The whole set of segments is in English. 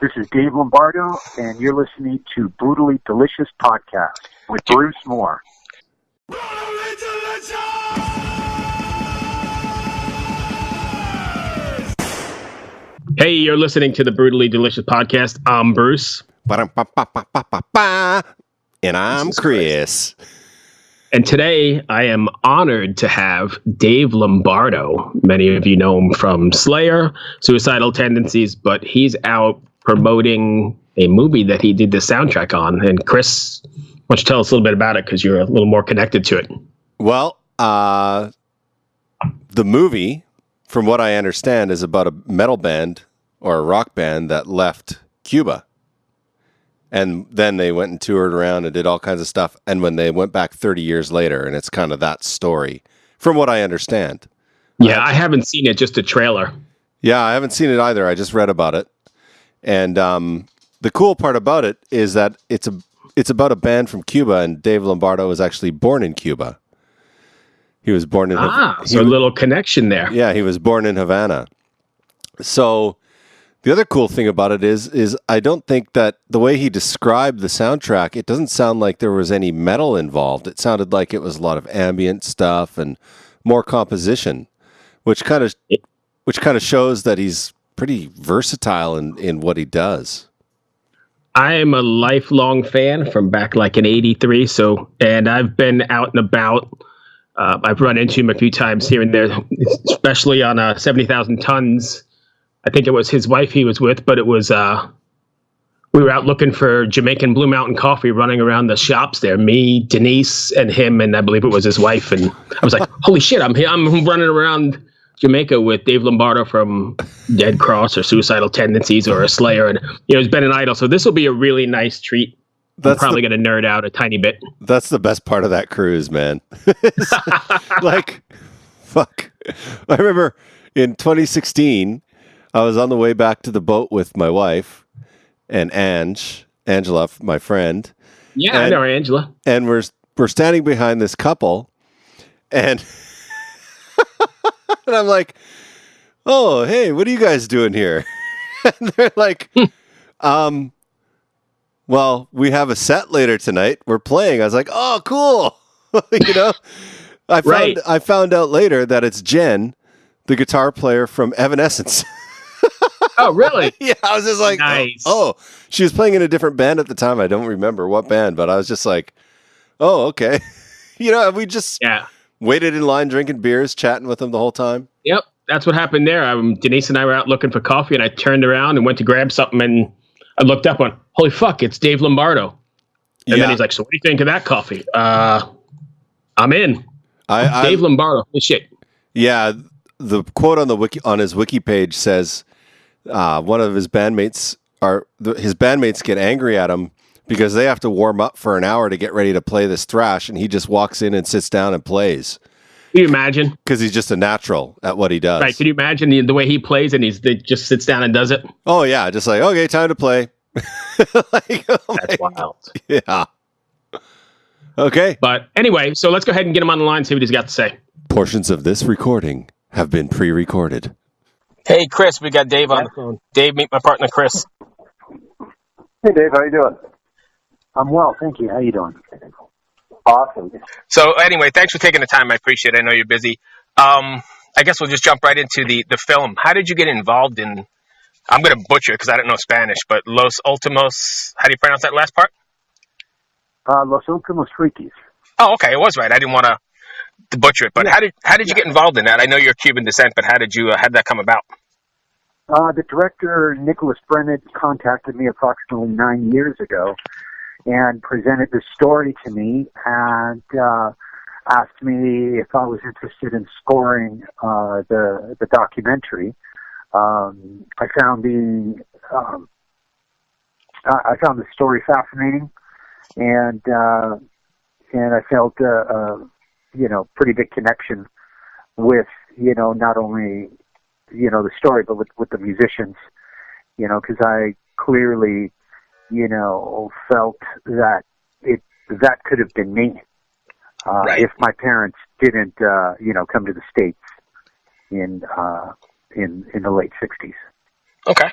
This is Dave Lombardo, and you're listening to Brutally Delicious Podcast with Bruce Moore. Brutally Delicious! Hey, you're listening to the Brutally Delicious Podcast. I'm Bruce. And I'm Chris. And today I am honored to have Dave Lombardo. Many of you know him from Slayer, Suicidal Tendencies, but he's out promoting a movie that he did the soundtrack on. And Chris, why don't you tell us a little bit about it, because you're a little more connected to it. Well, the movie, from what I understand, is about a metal band or a rock band that left Cuba. And then they went and toured around and did all kinds of stuff. And when they went back 30 years later, and it's kind of that story, from what I understand. Yeah, I haven't seen it, just a trailer. Yeah, I haven't seen it either. I just read about it. And the cool part about it is that it's about a band from Cuba, and Dave Lombardo was actually born in Cuba. He was born in Havana. So a little connection there. Yeah, he was born in Havana. So the other cool thing about it is I don't think that the way he described the soundtrack, it doesn't sound like there was any metal involved. It sounded like it was a lot of ambient stuff and more composition, which kind of shows that he's pretty versatile in what he does. I am a lifelong fan from back like in '83. And I've been out and about. I've run into him a few times here and there, especially on 70,000 Tons. I think it was his wife he was with, but it was, we were out looking for Jamaican Blue Mountain coffee, running around the shops there. Me, Denise, and him, and I believe it was his wife. And I was like, holy shit, I'm running around Jamaica with Dave Lombardo from Dead Cross or Suicidal Tendencies or a Slayer. And, he's been an idol. So this will be a really nice treat. I'm probably going to nerd out a tiny bit. That's the best part of that cruise, man. Like, fuck. I remember in 2016, I was on the way back to the boat with my wife and Angela, my friend. Yeah, I know Angela. And we're standing behind this couple, and and I'm like, "Oh, hey, what are you guys doing here?" And they're like, well, we have a set later tonight. We're playing. I was like, "Oh, cool." I found out later that it's Jen, the guitar player from Evanescence. Oh, really? Yeah, I was just like, nice. Oh, she was playing in a different band at the time. I don't remember what band, but I was just like, oh, okay. We just waited in line drinking beers, chatting with them the whole time. Yep, that's what happened there. Denise and I were out looking for coffee, and I turned around and went to grab something, and I looked up and went, holy fuck, it's Dave Lombardo. And then he's like, so what do you think of that coffee? I'm in. Dave Lombardo. Holy shit. Yeah, the quote on the wiki, on his wiki page says, one of his bandmates get angry at him because they have to warm up for an hour to get ready to play this thrash, and he just walks in and sits down and plays. Can you imagine? Because he's just a natural at what he does. Right. Can you imagine the way he plays and he just sits down and does it? Oh, yeah. Just like, okay, time to play. That's wild. Yeah. Okay. But anyway, so let's go ahead and get him on the line and see what he's got to say. Portions of this recording have been pre-recorded. Hey, Chris, we got Dave on the phone. Dave, meet my partner, Chris. Hey, Dave, how you doing? I'm well, thank you. How you doing? Awesome. So anyway, thanks for taking the time. I appreciate it. I know you're busy. I guess we'll just jump right into the film. How did you get involved in, I'm going to butcher it because I don't know Spanish, but Los Últimos, how do you pronounce that last part? Los Últimos Freakies. Oh, okay, it was right. I didn't want to butcher it, but how did you get involved in that? I know you're Cuban descent, but how did that come about? The director, Nicholas Brennan, contacted me approximately 9 years ago and presented this story to me and asked me if I was interested in scoring the documentary. I found the story fascinating, and I felt pretty big connection with not only the story but with the musicians, because I clearly felt that that could have been me if my parents didn't come to the States in the late 60s. Okay.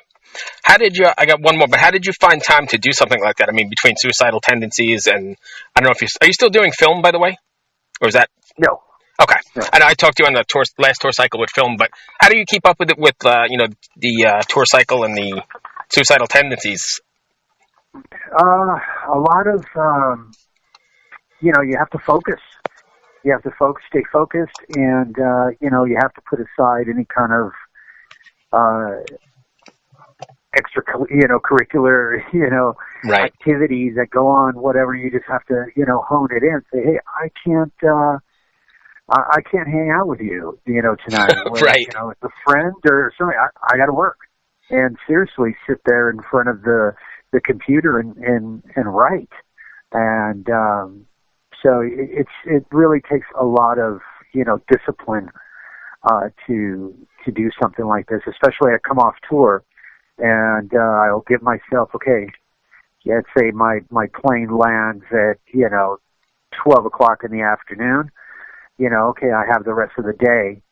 How did you? I got one more, but how did you find time to do something like that? I mean, between suicidal tendencies and I don't know if are you still doing film, by the way, or is that No, okay? no. I know I talked to you on the last tour cycle with film, but how do you keep up with it with the tour cycle and the suicidal tendencies? A lot of, you have to focus. You have to stay focused, and, you have to put aside any kind of extra, curricular, Right. activities that go on, whatever. You just have to, hone it in. Say, hey, I can't hang out with you, tonight. Whether, Right. It's a friend or something. I got to work. And seriously, sit there in front of the computer and write. And so it really takes a lot of discipline to do something like this. Especially I come off tour, and I'll give myself let's say my plane lands at 12 o'clock in the afternoon. I have the rest of the day.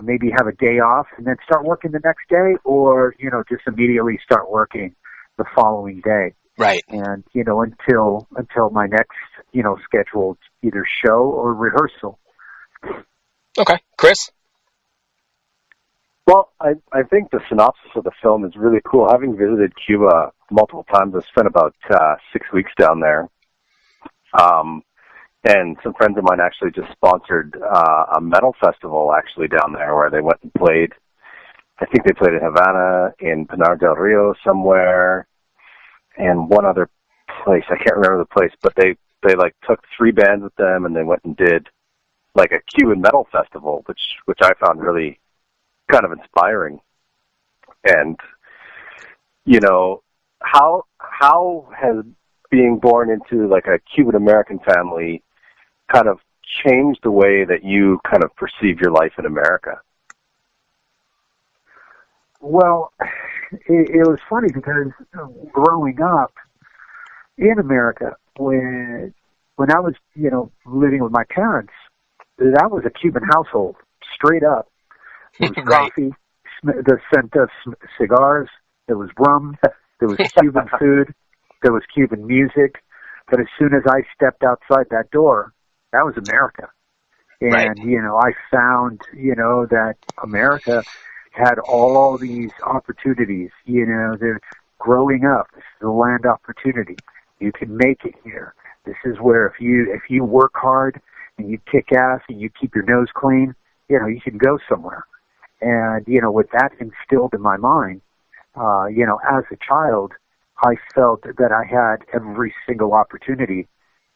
Maybe have a day off and then start working the next day, or just immediately start working the following day. Right. And until my next scheduled either show or rehearsal. Okay, Chris. Well, I think the synopsis of the film is really cool. Having visited Cuba multiple times, I spent about 6 weeks down there. And some friends of mine actually just sponsored a metal festival actually down there where they went and played. I think they played in Havana, in Pinar del Rio somewhere, and one other place. I can't remember the place, but they like took 3 bands with them and they went and did like a Cuban metal festival, which I found really kind of inspiring. And how has being born into like a Cuban American family kind of changed the way that you kind of perceive your life in America? Well, it was funny because growing up in America, when I was, living with my parents, that was a Cuban household, straight up. There was Right. coffee, the scent of cigars, there was rum, there was Cuban food, there was Cuban music. But as soon as I stepped outside that door, that was America. And, Right. I found, that America had all these opportunities, they're growing up. This is a land opportunity. You can make it here. This is where if you work hard and you kick ass and you keep your nose clean, you can go somewhere. And, with that instilled in my mind, as a child, I felt that I had every single opportunity,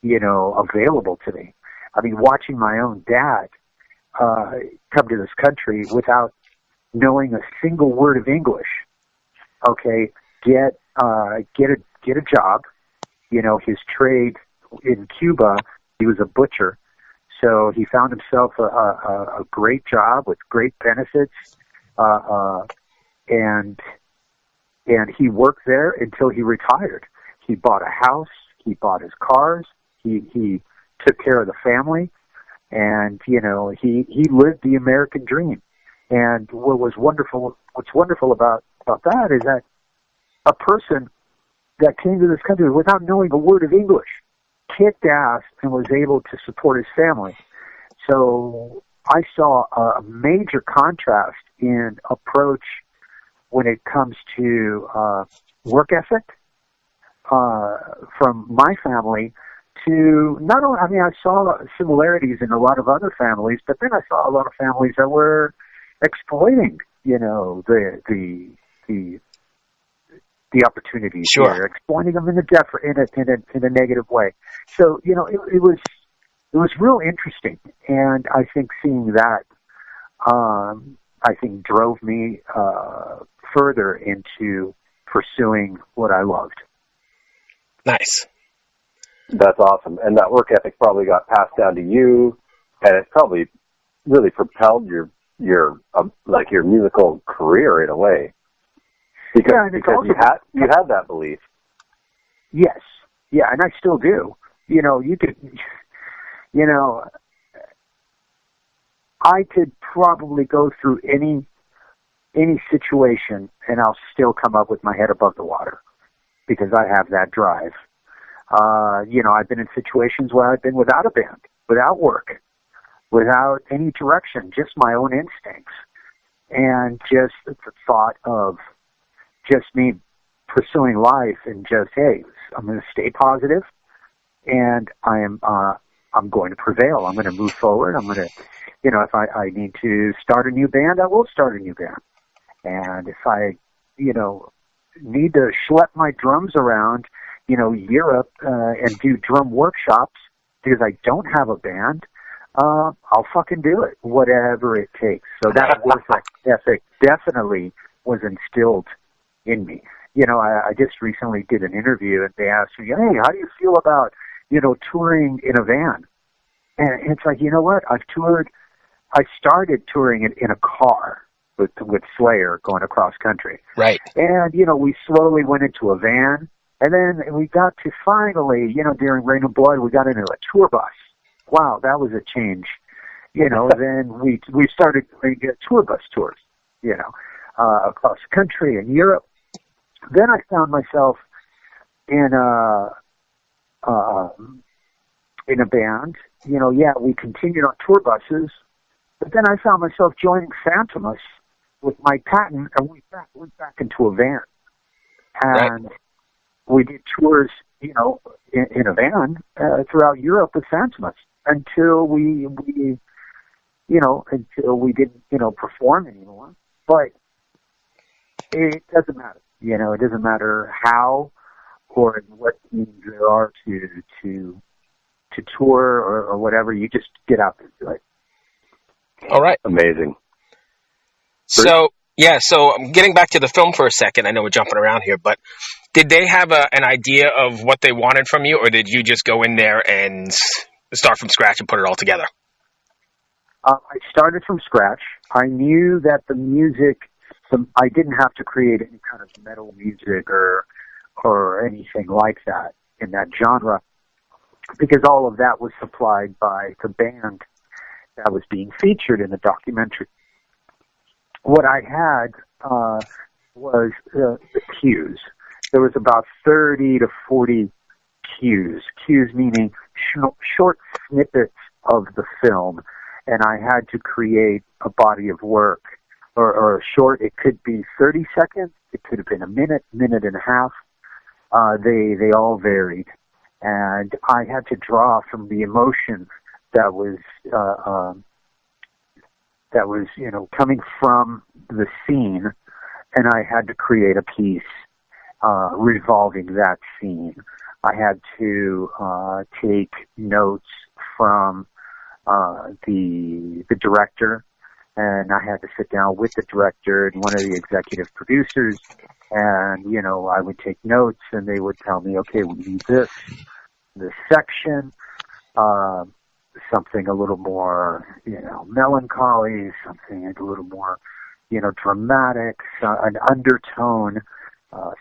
available to me. I mean, watching my own dad come to this country without knowing a single word of English. Okay, get a job. His trade in Cuba, he was a butcher, so he found himself a great job with great benefits, and he worked there until he retired. He bought a house. He bought his cars. He took care of the family, and he lived the American dream. And what's wonderful about that is that a person that came to this country without knowing a word of English kicked ass and was able to support his family. So I saw a major contrast in approach when it comes to work ethic from my family to not only, I mean, I saw similarities in a lot of other families, but then I saw a lot of families that were exploiting, the opportunities Sure. here, exploiting them in a negative way. So, it was real interesting, and I think seeing that, I think drove me further into pursuing what I loved. Nice. That's awesome. And that work ethic probably got passed down to you, and it probably really propelled your musical career in a way. Because you had that belief. Yes. Yeah, and I still do. I could probably go through any any situation, and I'll still come up with my head above the water because I have that drive. I've been in situations where I've been without a band, without work, without any direction, just my own instincts. And just the thought of just me pursuing life and just, hey, I'm going to stay positive, and I'm going to prevail. I'm going to move forward. I'm going to, if I need to start a new band, I will start a new band. And if I, need to schlep my drums around, Europe and do drum workshops because I don't have a band, I'll fucking do it, whatever it takes. So that work ethic definitely was instilled in me. I just recently did an interview, and they asked me, hey, how do you feel about, touring in a van? And it's like, you know what? I started touring it in a car with Slayer going across country. Right. And, we slowly went into a van, and then we got to finally, during Rain and Blood, we got into a tour bus. Wow, that was a change. Then we started doing tour bus tours, across the country and Europe. Then I found myself in a band. We continued on tour buses, but then I found myself joining Phantomus with Mike Patton, and we went back into a van. And we did tours, in a van throughout Europe with Phantomus until we didn't, perform anymore. But it doesn't matter. It doesn't matter how or in what means there are to tour or whatever. You just get out there and do it. All right. Amazing. So I'm getting back to the film for a second. I know we're jumping around here, but did they have an idea of what they wanted from you, or did you just go in there and start from scratch and put it all together? I started from scratch. I knew that the music, I didn't have to create any kind of metal music or anything like that in that genre, because all of that was supplied by the band that was being featured in the documentary. What I had was the cues. There was about 30 to 40 cues. Cues meaning short snippets of the film, and I had to create a body of work, or a short. It could be 30 seconds. It could have been a minute and a half. They all varied, and I had to draw from the emotion that was coming from the scene, and I had to create a piece revolving that scene. I had to take notes from the director, and I had to sit down with the director and one of the executive producers, and I would take notes, and they would tell me, okay, we need this section, something a little more, melancholy, something a little more, dramatic, an undertone,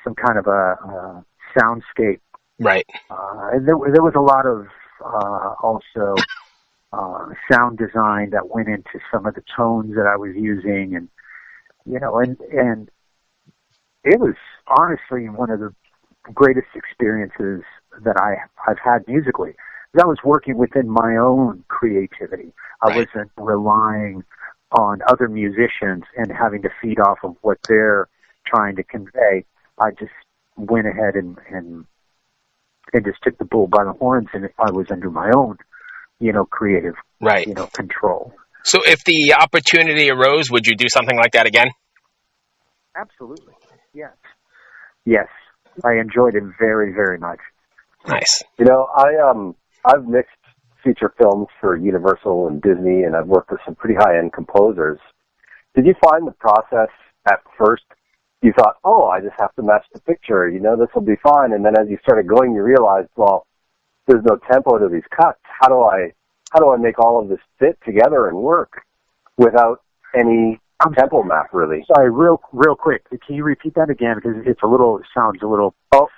some kind of a soundscape. Right. And there was a lot of also sound design that went into some of the tones that I was using, and and it was honestly one of the greatest experiences that I've had musically. I was working within my own creativity. I wasn't relying on other musicians and having to feed off of what they're trying to convey. I just went ahead and just took the bull by the horns, and I was under my own, creative, control. So if the opportunity arose, would you do something like that again? Absolutely. Yes. I enjoyed it very, very much. Nice. I've mixed feature films for Universal and Disney, and I've worked with some pretty high-end composers. Did you find the process at first, you thought, oh, I just have to match the picture, this will be fine, and then as you started going, you realized, well, there's no tempo to these cuts. How do I make all of this fit together and work without any tempo map, really? Sorry, real quick, can you repeat that again, because it sounds a little... Oh,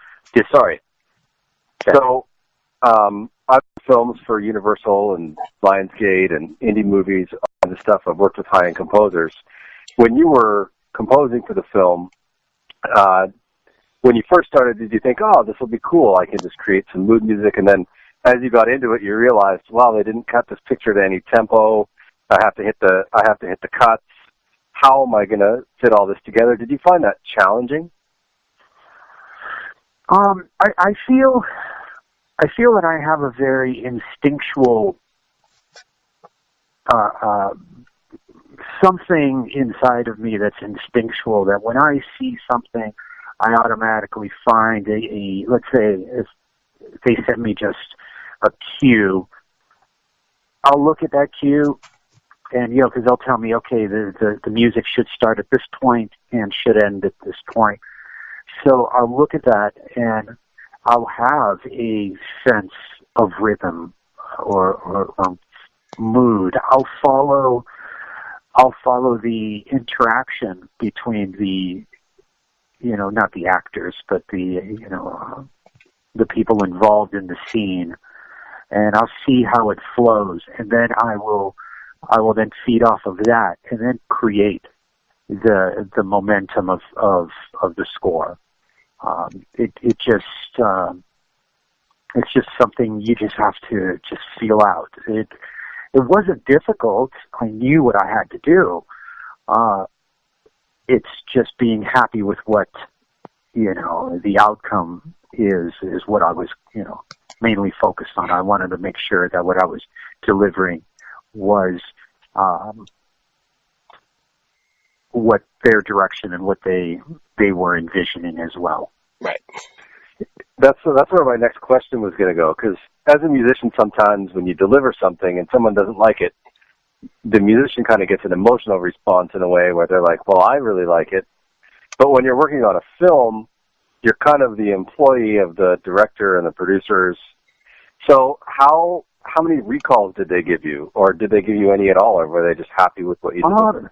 sorry. Okay. So, I've done films for Universal and Lionsgate and indie movies, all kinds of stuff. I've worked with high-end composers. When you were composing for the film, when you first started, did you think, oh, this will be cool, I can just create some mood music, and then as you got into it, you realized, wow, they didn't cut this picture to any tempo. I have to hit the cuts. How am I going to fit all this together? Did you find that challenging? I feel that I have a very instinctual something inside of me that's instinctual, that when I see something, I automatically find let's say if they send me just a cue, I'll look at that cue and, because they'll tell me, okay, the music should start at this point and should end at this point. So I'll look at that and I'll have a sense of rhythm or mood. I'll follow the interaction between the, not the actors, but the people involved in the scene, and I'll see how it flows, and then I will then feed off of that and then create the momentum of the score. It's just something you just have to just feel out. It wasn't difficult. I knew what I had to do. It's just being happy with what, the outcome is what I was, mainly focused on. I wanted to make sure that what I was delivering was what their direction and what they were envisioning as well. Right. That's where my next question was going to go, because as a musician, sometimes when you deliver something and someone doesn't like it, the musician kind of gets an emotional response in a way where they're like, well, I really like it. But when you're working on a film, you're kind of the employee of the director and the producers. So how many recalls did they give you? Or did they give you any at all? Or were they just happy with what you delivered?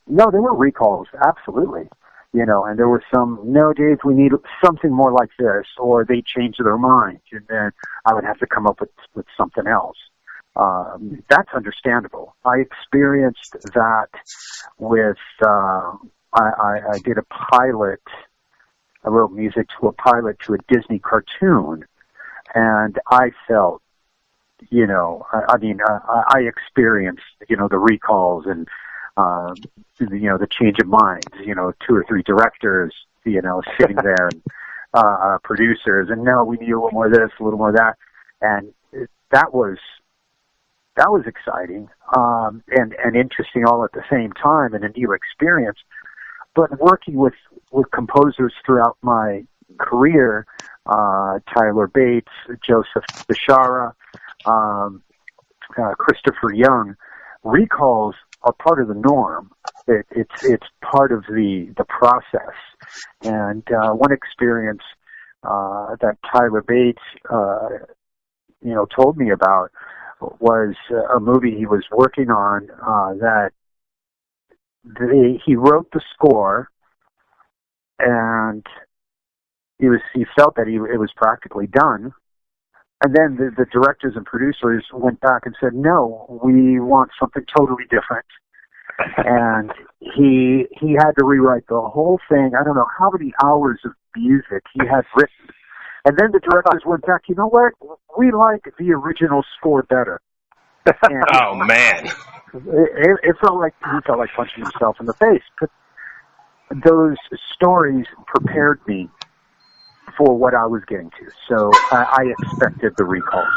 No, there were recalls, absolutely. And there were some, no, Dave, we need something more like this, or they changed their mind, and then I would have to come up with something else. That's understandable. I experienced that with, I did a pilot, I wrote music to a pilot to a Disney cartoon, and I felt, I experienced, the recalls and, the change of minds, 2 or 3 directors, sitting there and producers, and no, we need a little more of this, a little more of that. And that was exciting, and interesting all at the same time, and a new experience. But working with composers throughout my career, Tyler Bates, Joseph Bishara, Christopher Young, recalls are part of the norm. It's part of the process. And one experience that Tyler Bates told me about was a movie he was working on that he wrote the score, and he felt that it was practically done. And then the directors and producers went back and said, no, we want something totally different. And he had to rewrite the whole thing. I don't know how many hours of music he had written. And then the directors went back, you know what? We like the original score better. And oh, man. It felt like he felt like punching himself in the face. But those stories prepared me for what I was getting to. So I expected the recalls.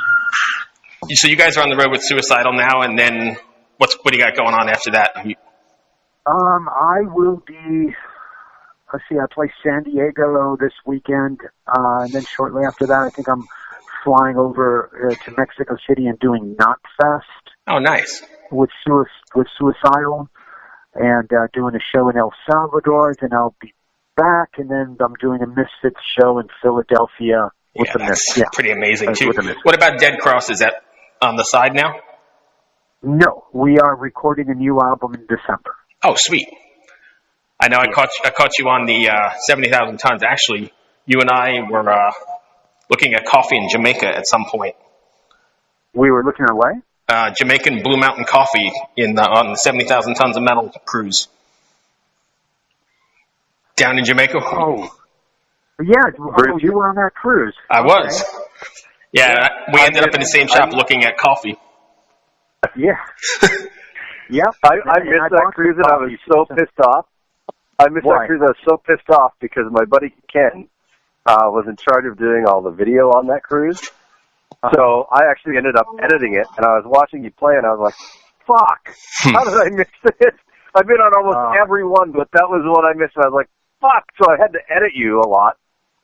So you guys are on the road with Suicidal now, and then what do you got going on after that? I will be, let's see, I play San Diego this weekend, and then shortly after that, I think I'm flying over to Mexico City and doing Knot Fest. Oh, nice. With Suicidal, and doing a show in El Salvador. Then I'll be back, and then I'm doing a Misfits show in Philadelphia with the Misfits. Yeah, pretty amazing, too. What about Dead Cross? Is that on the side now? No, we are recording a new album in December. Oh, sweet. I know I caught you on the 70,000 Tons. Actually, you and I were looking at coffee in Jamaica at some point. We were looking at what? Jamaican Blue Mountain Coffee on the 70,000 Tons of Metal cruise. Down in Jamaica? Oh. Yeah, you were on that cruise. I was. Yeah, we ended up in the same shop looking at coffee. Yeah. Yep. I missed that cruise and I was so pissed off. I missed that cruise. I was so pissed off because my buddy Ken was in charge of doing all the video on that cruise. So I actually ended up editing it, and I was watching you play, and I was like, fuck, how did I miss this? I've been on almost every one, but that was the one I missed, and I was like, fuck. So I had to edit you a lot.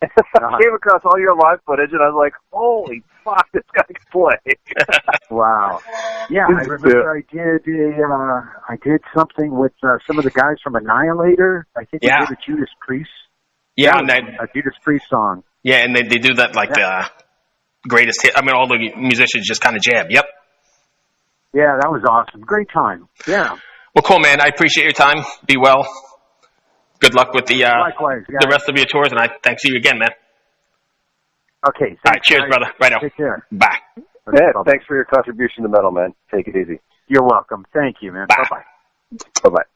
I came across all your live footage, and I was like, holy fuck, this guy can play. Wow. Yeah, I remember I did something with some of the guys from Annihilator. I think we did a Judas Priest. Yeah, a Judas Priest song. Yeah, and they do that like the greatest hit. I mean, all the musicians just kind of jam. Yep. Yeah, that was awesome. Great time. Yeah. Well, cool, man. I appreciate your time. Be well. Good luck with the Likewise, the rest of your tours, and I thanks you again, man. Okay. All right, cheers, brother. Right now. Take care. Bye. Yeah, thanks for your contribution to metal, man. Take it easy. You're welcome. Thank you, man. Bye. Bye-bye. Bye-bye.